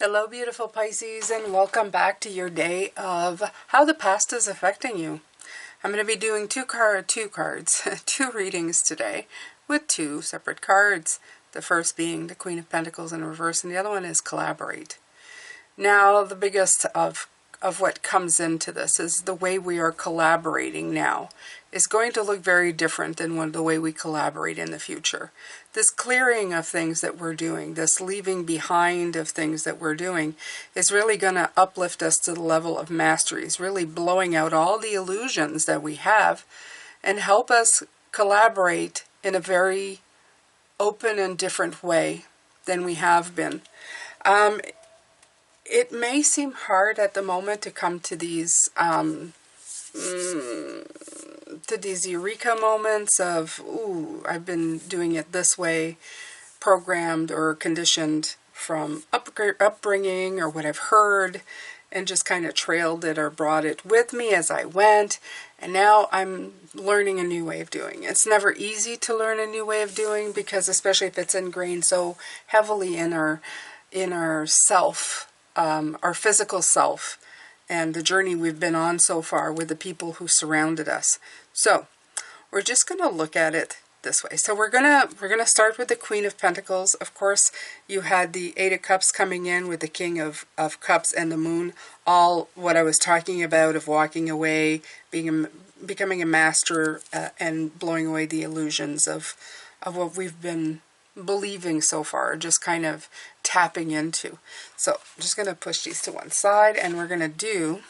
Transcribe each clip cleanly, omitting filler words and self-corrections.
Hello, beautiful Pisces, and welcome back to your day of how the past is affecting you. I'm going to be doing two readings today with two separate cards. The first being the Queen of Pentacles in reverse, and the other one is collaborate. Now, the biggest of what comes into this is the way we are collaborating now is going to look very different than the way we collaborate in the future. This clearing of things that we're doing, this leaving behind of things that we're doing, is really going to uplift us to the level of mastery. It's really blowing out all the illusions that we have and help us collaborate in a very open and different way than we have been. It may seem hard at the moment to come to these eureka moments of, ooh, I've been doing it this way, programmed or conditioned from upbringing or what I've heard, and just kind of trailed it or brought it with me as I went, and now I'm learning a new way of doing it. It's never easy to learn a new way of doing, because especially if it's ingrained so heavily in our self, our physical self, and the journey we've been on so far with the people who surrounded us. So we're just going to look at it this way. So we're gonna start with the Queen of Pentacles. Of course, you had the Eight of Cups coming in with the King of Cups and the Moon. All what I was talking about of walking away, becoming a master, and blowing away the illusions of what we've been believing so far, just kind of tapping into. So I'm just going to push these to one side, and we're going to do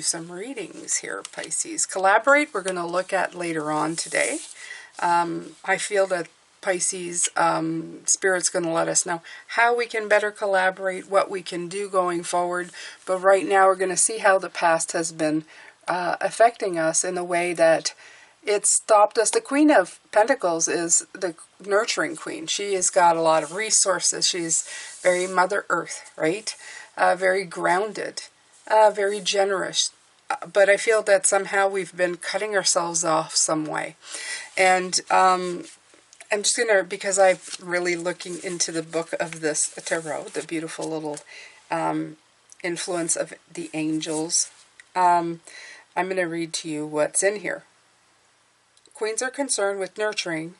some readings here, Pisces. Collaborate, we're going to look at later on today. I feel that Pisces, Spirit's going to let us know how we can better collaborate, what we can do going forward. But right now we're going to see how the past has been affecting us in a way that it stopped us. The Queen of Pentacles is the nurturing queen. She has got a lot of resources. She's very Mother Earth, right? Very grounded, very generous. But I feel that somehow we've been cutting ourselves off some way. And I'm just going to, because I'm really looking into the book of this tarot, the beautiful little influence of the angels, I'm going to read to you what's in here. Queens are concerned with nurturing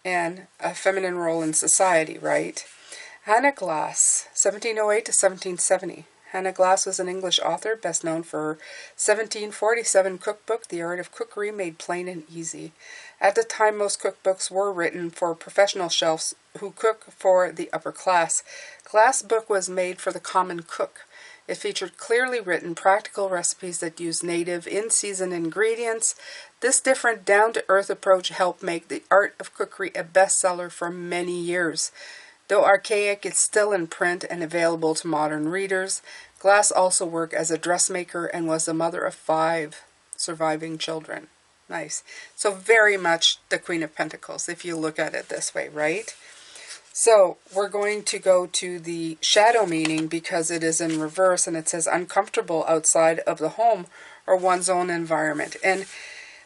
and a feminine role in society, right? Hannah Glass, 1708 to 1770. Hannah Glass was an English author, best known for her 1747 cookbook, The Art of Cookery Made Plain and Easy. At the time, most cookbooks were written for professional chefs who cook for the upper class. Glass' book was made for the common cook. It featured clearly written, practical recipes that used native, in-season ingredients. This different, down-to-earth approach helped make The Art of Cookery a bestseller for many years. Though archaic, it's still in print and available to modern readers. Glass also worked as a dressmaker and was the mother of 5 surviving children. Nice. So very much the Queen of Pentacles, if you look at it this way, right? So we're going to go to the shadow meaning, because it is in reverse, and it says uncomfortable outside of the home or one's own environment. And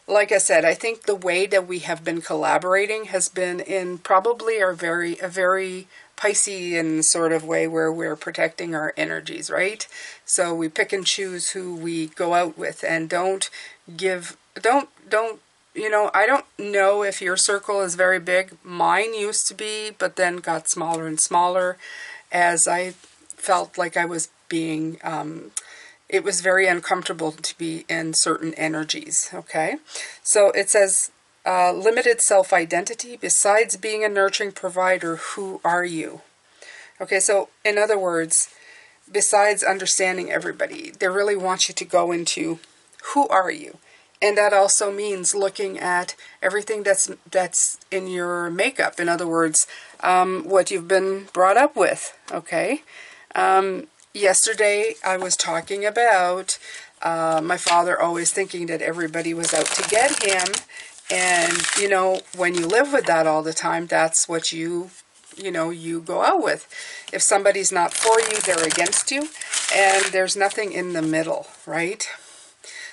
like I said, I think the way that we have been collaborating has been in probably a very Piscean sort of way, where we're protecting our energies, right? So we pick and choose who we go out with, and don't you know, I don't know if your circle is very big. Mine used to be, but then got smaller and smaller as I felt like I was being, it was very uncomfortable to be in certain energies, okay? So it says, limited self-identity. Besides being a nurturing provider, who are you? Okay, so in other words, besides understanding everybody, they really want you to go into who are you? And that also means looking at everything that's in your makeup. In other words, what you've been brought up with, okay? Yesterday, I was talking about my father always thinking that everybody was out to get him. And, you know, when you live with that all the time, that's what you go out with. If somebody's not for you, they're against you. And there's nothing in the middle, right?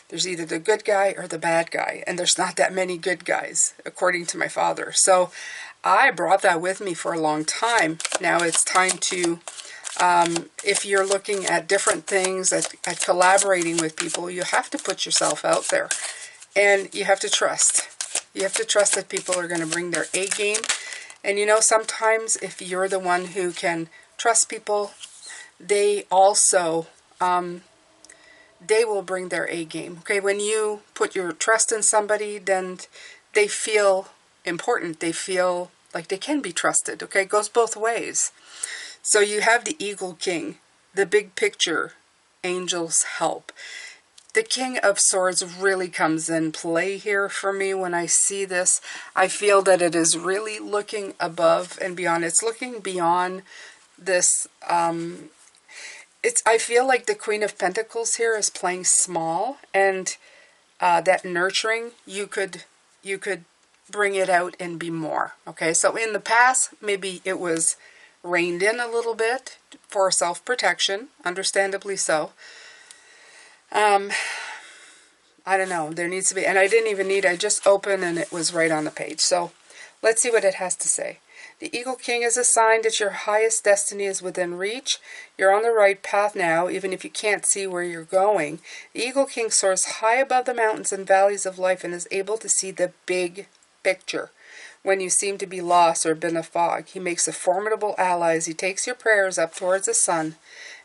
There's either the good guy or the bad guy, and there's not that many good guys, according to my father. So I brought that with me for a long time. Now it's time to If you're looking at different things, at collaborating with people, you have to put yourself out there. And you have to trust. You have to trust that people are going to bring their A game. And you know, sometimes if you're the one who can trust people, they also, they will bring their A game. Okay, when you put your trust in somebody, then they feel important. They feel like they can be trusted. Okay, it goes both ways. So you have the Eagle King, the big picture, angels help. The King of Swords really comes in play here for me when I see this. I feel that it is really looking above and beyond. It's looking beyond this. I feel like the Queen of Pentacles here is playing small, and that nurturing, you could bring it out and be more. Okay, so in the past, maybe it was reined in a little bit for self-protection, understandably so. I don't know, there needs to be, and I didn't even need, I just opened and it was right on the page. So let's see what it has to say. The Eagle King is a sign that your highest destiny is within reach. You're on the right path now, even if you can't see where you're going. The Eagle King soars high above the mountains and valleys of life and is able to see the big picture. When you seem to be lost or been a fog, he makes a formidable ally as he takes your prayers up towards the sun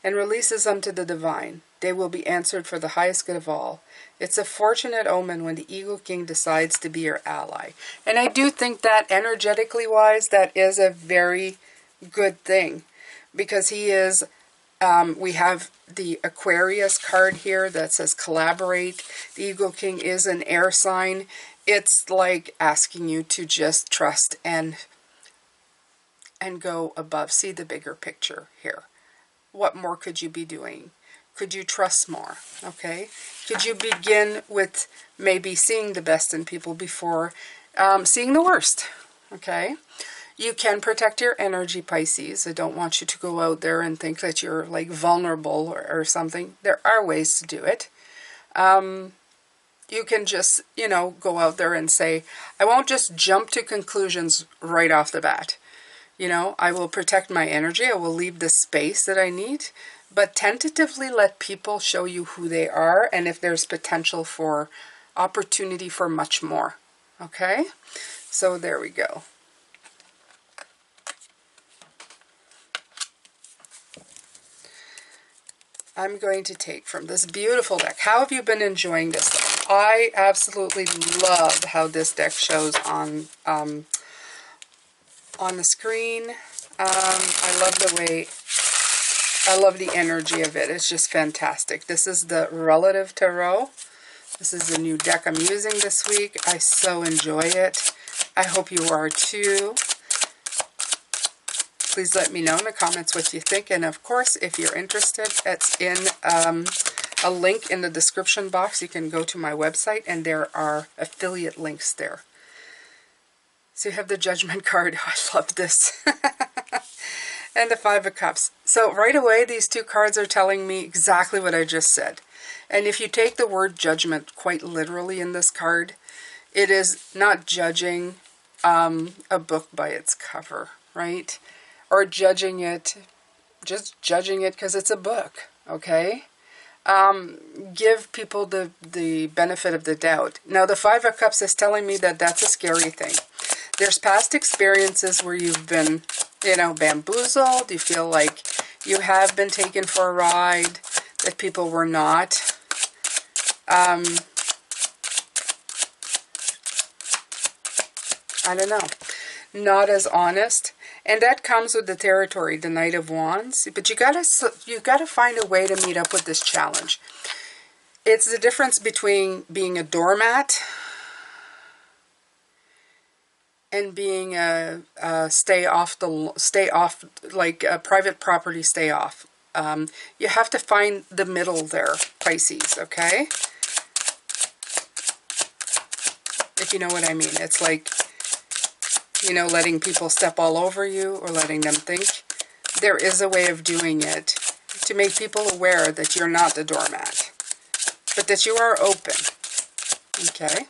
and releases them to the divine. They will be answered for the highest good of all. It's a fortunate omen when the Eagle King decides to be your ally. And I do think that energetically wise, that is a very good thing. Because he is, we have the Aquarius card here that says collaborate. The Eagle King is an air sign. It's like asking you to just trust and go above. See the bigger picture here. What more could you be doing? Could you trust more? Okay. Could you begin with maybe seeing the best in people before seeing the worst? Okay. You can protect your energy, Pisces. I don't want you to go out there and think that you're like vulnerable or something. There are ways to do it. You can just, you know, go out there and say, I won't just jump to conclusions right off the bat. You know, I will protect my energy. I will leave the space that I need. But tentatively let people show you who they are and if there's potential for opportunity for much more. Okay? So there we go. I'm going to take from this beautiful deck. How have you been enjoying this deck? I absolutely love how this deck shows on the screen. I love the way, I love the energy of it. It's just fantastic. This is the Relative Tarot. This is the new deck I'm using this week. I so enjoy it. I hope you are too. Please let me know in the comments what you think. And of course, if you're interested, it's in a link in the description box. You can go to my website and there are affiliate links there. So you have the Judgment card. I love this. And the Five of Cups. So right away, these two cards are telling me exactly what I just said. And if you take the word judgment quite literally in this card, it is not judging a book by its cover, right? Or judging it, just judging it because it's a book, okay? Give people the benefit of the doubt. Now, the Five of Cups is telling me that that's a scary thing. There's past experiences where you've been, you know, bamboozled. You feel like you have been taken for a ride, that people were not. I don't know. Not as honest. And that comes with the territory, the Knight of Wands. But you gotta find a way to meet up with this challenge. It's the difference between being a doormat and being a stay off, like a private property, stay off. You have to find the middle there, Pisces, okay? If you know what I mean. It's like, you know, letting people step all over you or letting them think. There is a way of doing it to make people aware that you're not the doormat, but that you are open, okay?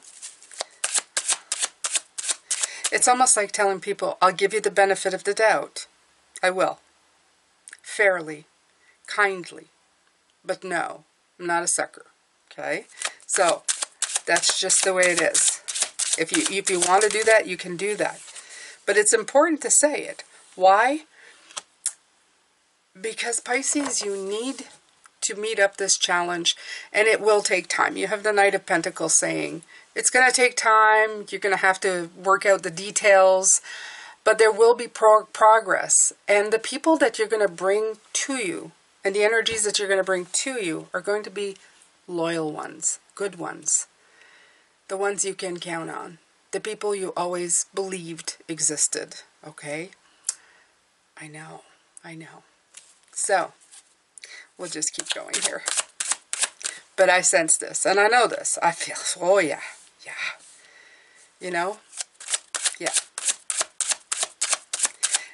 It's almost like telling people, I'll give you the benefit of the doubt. I will. fairly, kindly. But no, I'm not a sucker. Okay? So, that's just the way it is. If you want to do that, you can do that. But it's important to say it. Why? Because Pisces, you need to meet up this challenge, and it will take time. You have the Knight of Pentacles saying, it's going to take time, you're going to have to work out the details, but there will be progress. And the people that you're going to bring to you, and the energies that you're going to bring to you, are going to be loyal ones, good ones, the ones you can count on, the people you always believed existed, okay? I know. So, we'll just keep going here. But I sense this, and I know this. I feel, oh yeah. You know? Yeah.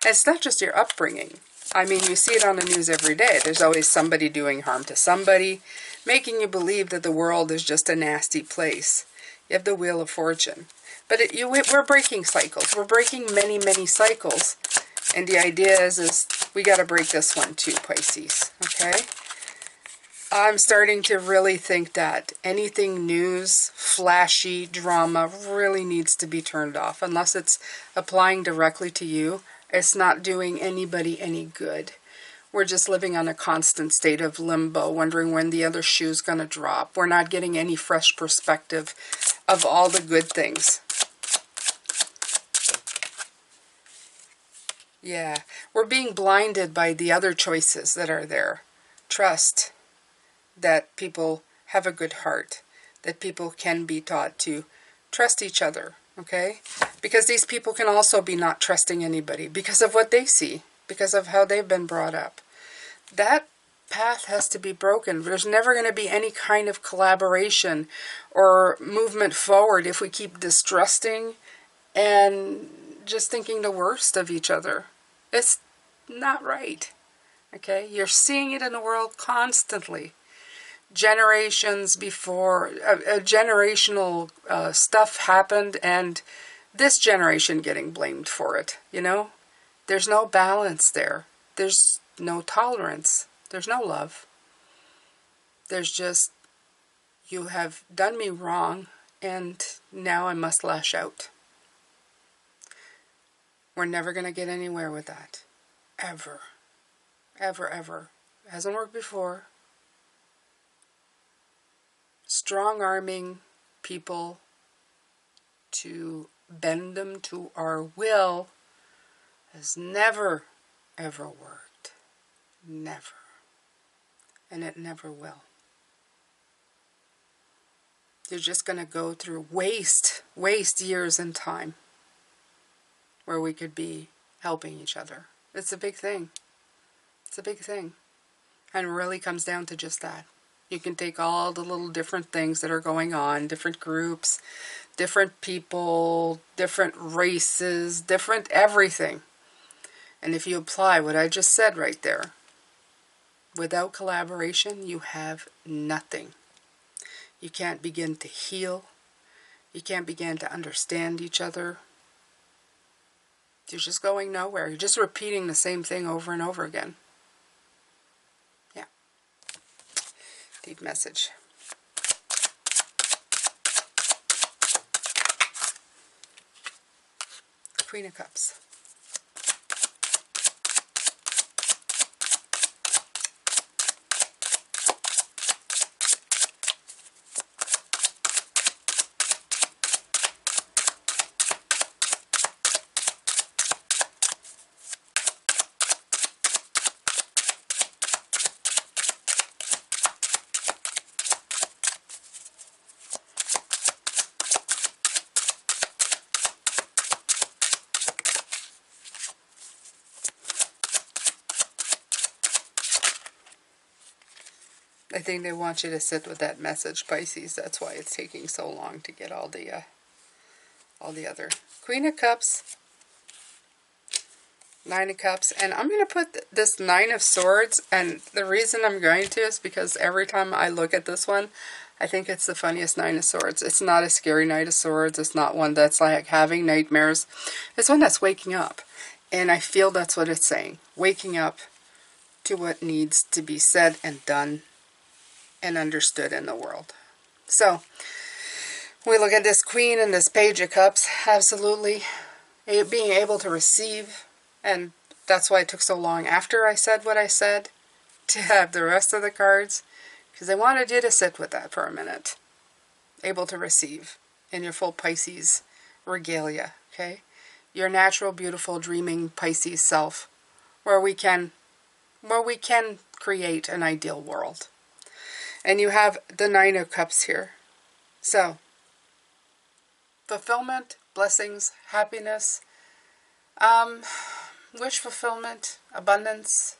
And it's not just your upbringing. I mean, you see it on the news every day. There's always somebody doing harm to somebody, making you believe that the world is just a nasty place. You have the Wheel of Fortune. But we're breaking cycles. We're breaking many, many cycles. And the idea is we got to break this one too, Pisces. Okay? I'm starting to really think that anything news, flashy, drama really needs to be turned off. Unless it's applying directly to you, it's not doing anybody any good. We're just living on a constant state of limbo, wondering when the other shoe's going to drop. We're not getting any fresh perspective of all the good things. Yeah, we're being blinded by the other choices that are there. Trust that people have a good heart, that people can be taught to trust each other, okay? Because these people can also be not trusting anybody because of what they see, because of how they've been brought up. That path has to be broken. There's never going to be any kind of collaboration or movement forward if we keep distrusting and just thinking the worst of each other. It's not right, okay? You're seeing it in the world constantly. Generations before, generational stuff happened, and this generation getting blamed for it, you know? There's no balance there. There's no tolerance. There's no love. There's just, you have done me wrong, and now I must lash out. We're never going to get anywhere with that. Ever. Ever, ever. It hasn't worked before. Strong-arming people to bend them to our will has never, ever worked. Never. And it never will. You're just going to go through waste years in time where we could be helping each other. It's a big thing. It's a big thing. And it really comes down to just that. You can take all the little different things that are going on, different groups, different people, different races, different everything. And if you apply what I just said right there, without collaboration, you have nothing. You can't begin to heal. You can't begin to understand each other. You're just going nowhere. You're just repeating the same thing over and over again. Yeah. Deep message. Queen of Cups. I think they want you to sit with that message, Pisces. That's why it's taking so long to get all the other. Queen of Cups, Nine of Cups, and I'm going to put this Nine of Swords, and the reason I'm going to is because every time I look at this one, I think it's the funniest Nine of Swords. It's not a scary Knight of Swords. It's not one that's like having nightmares. It's one that's waking up, and I feel that's what it's saying. Waking up to what needs to be said and done and understood in the world. So, we look at this Queen and this Page of Cups, absolutely being able to receive, and that's why it took so long after I said what I said to have the rest of the cards, because I wanted you to sit with that for a minute. Able to receive in your full Pisces regalia, okay? Your natural, beautiful, dreaming Pisces self, where we can create an ideal world. And you have the Nine of Cups here. So, fulfillment, blessings, happiness, wish fulfillment, abundance.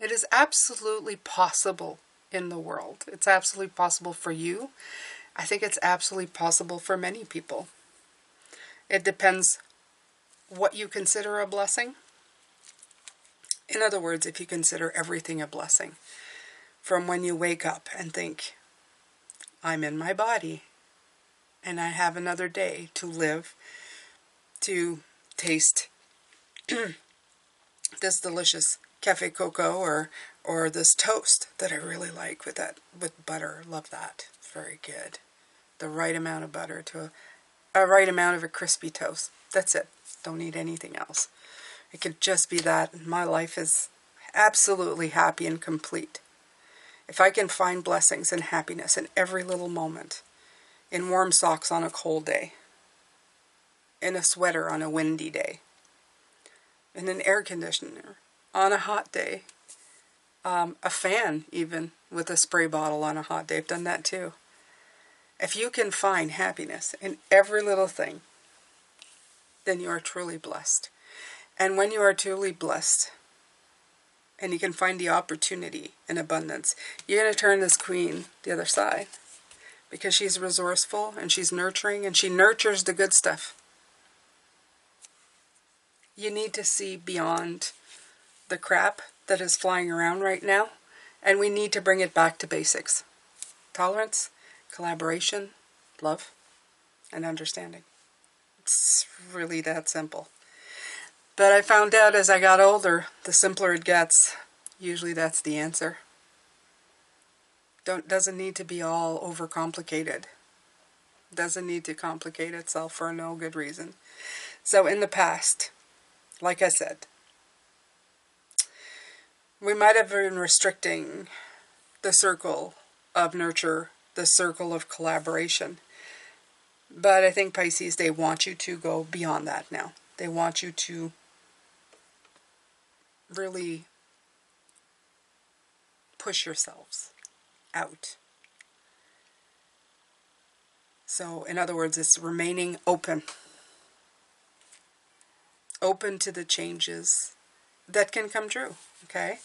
It is absolutely possible in the world. It's absolutely possible for you. I think it's absolutely possible for many people. It depends what you consider a blessing. In other words, if you consider everything a blessing, from when you wake up and think, I'm in my body, and I have another day to live, to taste this delicious cafe cocoa or this toast that I really like with butter. Love that. It's very good. The right amount of butter to a right amount of a crispy toast. That's it. Don't need anything else. It could just be that, and my life is absolutely happy and complete. If I can find blessings and happiness in every little moment, in warm socks on a cold day, in a sweater on a windy day, in an air conditioner on a hot day, a fan even with a spray bottle on a hot day. I've done that too. If you can find happiness in every little thing, then you are truly blessed. And when you are truly blessed, and you can find the opportunity in abundance, you're going to turn this Queen the other side, because she's resourceful and she's nurturing and she nurtures the good stuff. You need to see beyond the crap that is flying around right now, and we need to bring it back to basics. Tolerance, collaboration, love, and understanding. It's really that simple. But I found out as I got older, the simpler it gets, usually that's the answer. Doesn't need to be all overcomplicated. Doesn't need to complicate itself for no good reason. So in the past, like I said, we might have been restricting the circle of nurture, the circle of collaboration. But I think Pisces, they want you to go beyond that now. They want you to really push yourselves out. So, in other words, it's remaining open. Open to the changes that can come true, okay?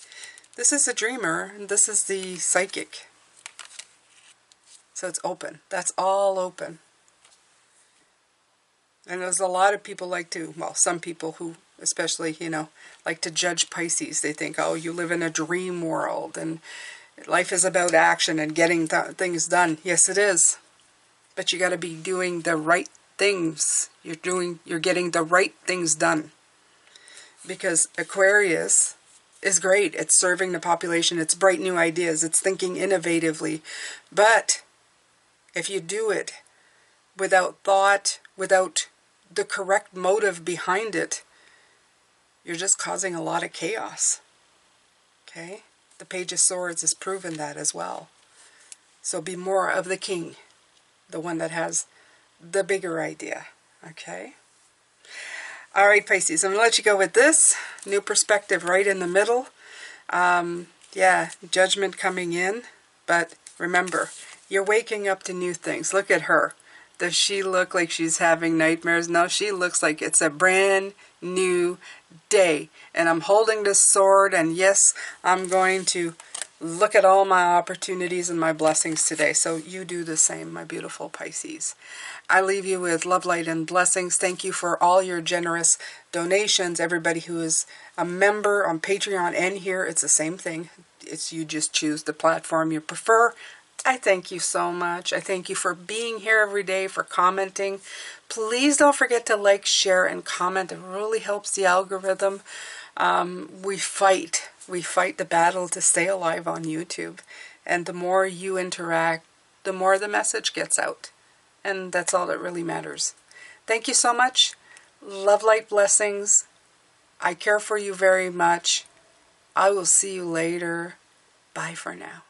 This is the dreamer, and this is the psychic. So it's open. That's all open. And there's a lot of people some people who, especially, like to judge Pisces. They think, oh, you live in a dream world, and life is about action and getting things done. Yes, it is. But you got to be doing the right things. You're getting the right things done. Because Aquarius is great. It's serving the population. It's bright new ideas. It's thinking innovatively. But if you do it without thought, without the correct motive behind it, you're just causing a lot of chaos. Okay? The Page of Swords has proven that as well. So be more of the king, the one that has the bigger idea. Okay? Alright, Pisces, I'm going to let you go with this. New perspective right in the middle. Judgment coming in. But remember, you're waking up to new things. Look at her. Does she look like she's having nightmares? No, she looks like it's a brand new day. And I'm holding this sword, and yes, I'm going to look at all my opportunities and my blessings today. So you do the same, my beautiful Pisces. I leave you with love, light, and blessings. Thank you for all your generous donations. Everybody who is a member on Patreon and here, it's the same thing. You just choose the platform you prefer. I thank you so much. I thank you for being here every day, for commenting. Please don't forget to like, share, and comment. It really helps the algorithm. We fight the battle to stay alive on YouTube. And the more you interact, the more the message gets out. And that's all that really matters. Thank you so much. Love, light, blessings. I care for you very much. I will see you later. Bye for now.